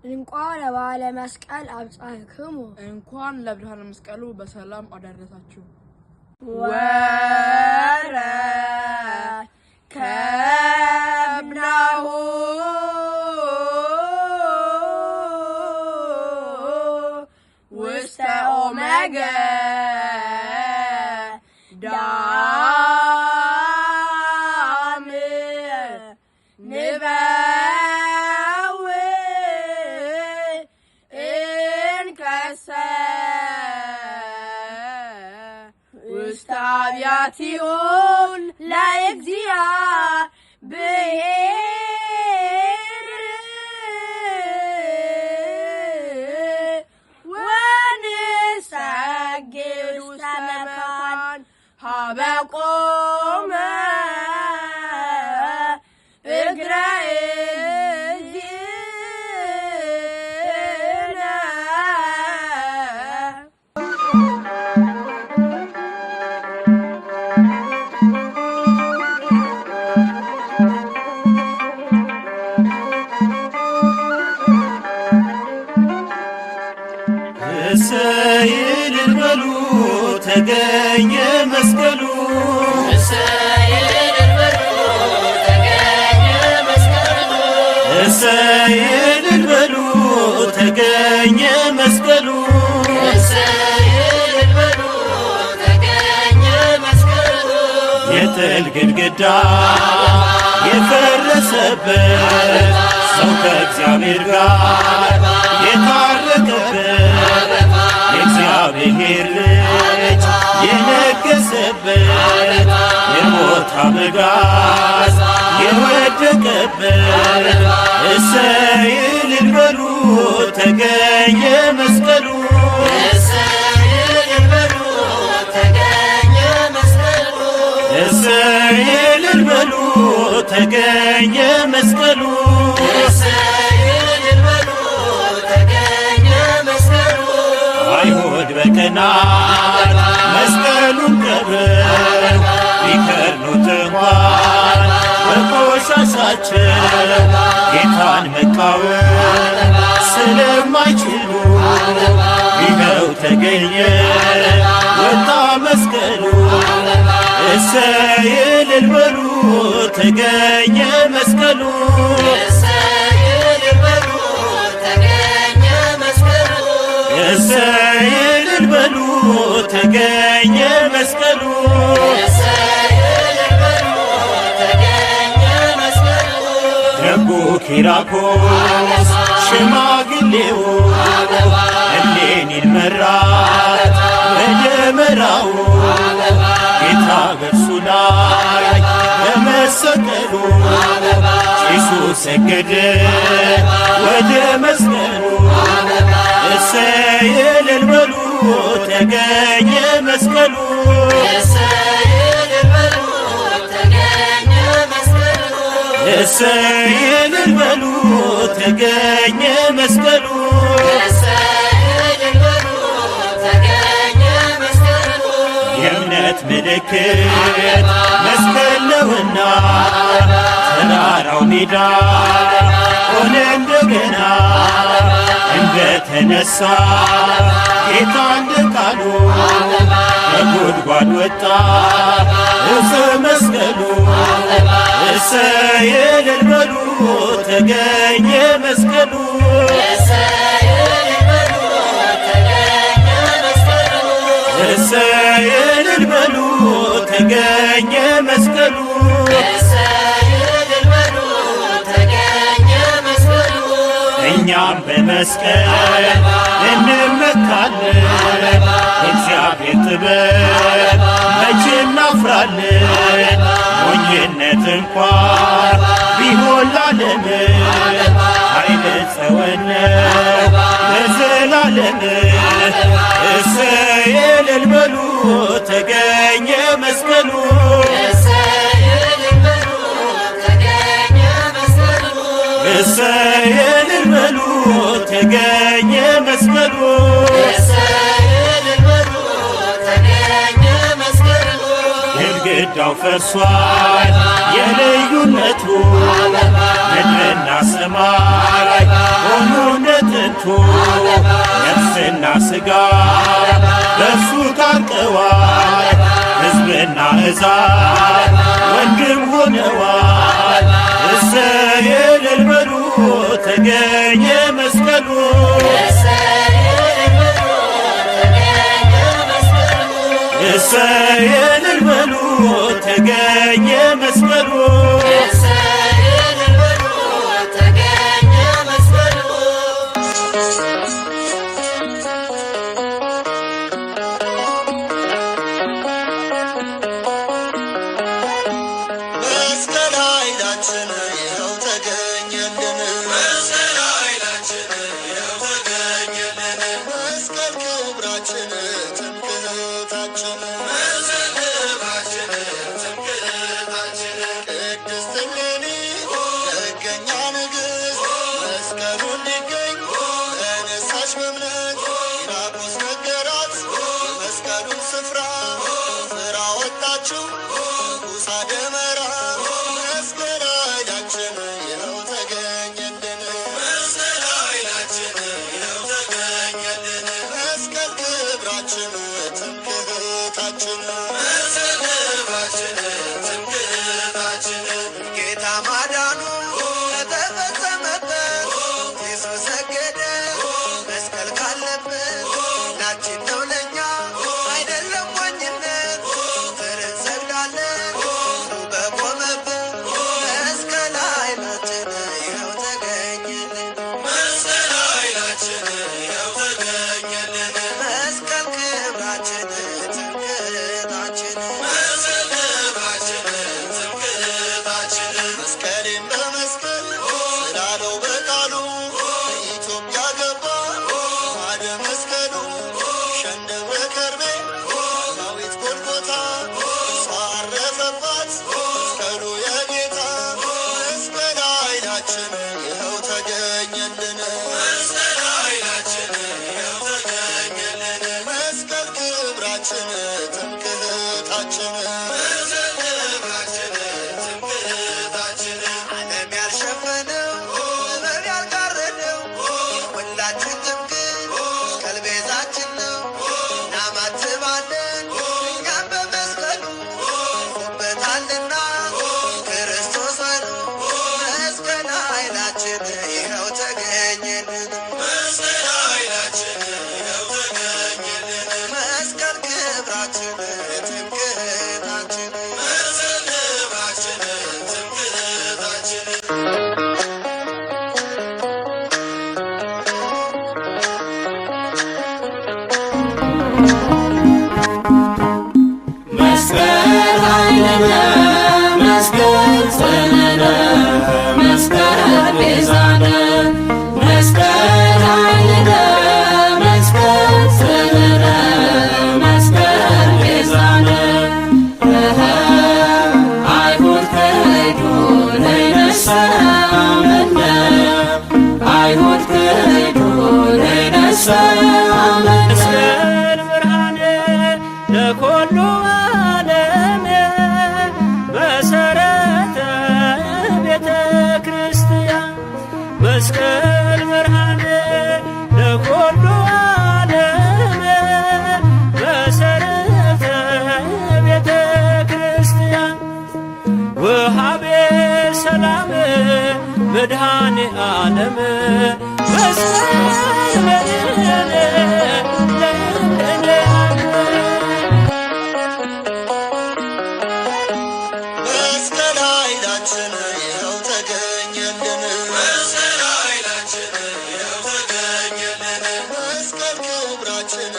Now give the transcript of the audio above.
እንኳን ለበዓለ መስቀል አብጽሕክሙ እንኳን ለብርሃነ መስቀሉ በሰላም አደረሳችሁ። ወረ ከብናሁ ውስተ ኦሜገ ዳም ንበው እንከሰ ውስተ አብያቲሁ ለእግዚአብሔር ወንሰግድ ውስተ መካን ሀበ ቆመ እግረ እግዚእነ። እሰይ እልል በሉ ተገኘ መስቀሉ እሰይ እልል በሉ ተገኘ መስቀሉ እሰይ እልል በሉ ተገኘ መስቀሉ እሰይ እልል በሉ ተገኘ መስቀሉ የጥል ግድግዳ የፈረሰበት ሰው ከእግዚአብሔር ጋር የታረቀበት የእግዚአብሔር ልጅ የነገሰበት የሞት አበጋዝ የወደቀበት እሰይ እልል በሉ ተገኘ መስቀሉ እሰይ እልል በሉ ተገኘ መስቀሉ እሰይ እልል በሉ ተገኘ መስቀሉ አይሁድ በቀናት መስቀሉን ቀብረው ቢከርኑት እንኳን በቆሻሻቸው ጌታን መቃወም ስለማይችሉ ይኸው ተገኘ ወጣ መስቀሉ እሰይ እልል በሉ ተገኘ መስቀሉ እሰይ እልል በሉ ተገኘ መስቀሉ እሰይ እልል በሉ ተገኘ መስቀሉ ደጉ ኪራኮስ ሽማግሌው እሌኒን መራት በደመራው ጌታ በእርሱ ላይ በመሰቀሉ ጭሱ ሰገደ ወደ መስቀሉ እሰይ እልል በሉ ተገኘ መስቀሉ እሰይ እልል በሉ ተገኘ መስቀሉ እሰይ እልል በሉ ተገኘ መስቀሉ እሰይ እልል በሉ ተገኘ መስቀሉ የእምነት ምልክት መስቀል ነውና ተራራው ሜዳ ሆነ እንደገና እንደተነሳ ጌታ እንደ ቃሉ ከጉድጓድ ወጣ ዕፀ መስቀሉ እሰይ እልል በሉ ተገኘ መስቀሉ እሰይ እልል በሉ ተገኘ መስቀሉ እሰይ እልል በሉ ተገኘ መስቀሉ እኛም በመስቀል እንመካለን እግዚአብሔር ጥበብ መቼ እናፍራለን ሞኝነት እንኳን ቢሆን ላለም ኃይለ ጸወነ ለዘላለም እሰይ እልል በሉ ተገኘ መስቀሉ እሰይ እልል በሉ ተገኘ መስቀሉ እሰይ እልል በሉ ተገኘ መስቀሉ እሰይ እልል በሉ ተገኘ መስቀሉ ግድግዳው ፈርሷል የልዩነቱ ምድርና ሰማይ ሆኑ ቤዛ ወንድም ሆነዋል። እሰይ እልል በሉ ተገኘ መስቀሉ እሰይ እልል በሉ ተገኘ መስቀሉ መስቀል ብርሃነ ለኩሉ ዓለም መሰረተ ቤተ ክርስቲያን መስቀል ብርሃነ ለኩሉ ዓለም መሰረተ ቤተ ክርስቲያን ወሃቤ ሰላም መድኃኔ ዓለም መስቀል ኃይላችን ይኸው ተገኘልን መስቀል ክብራችን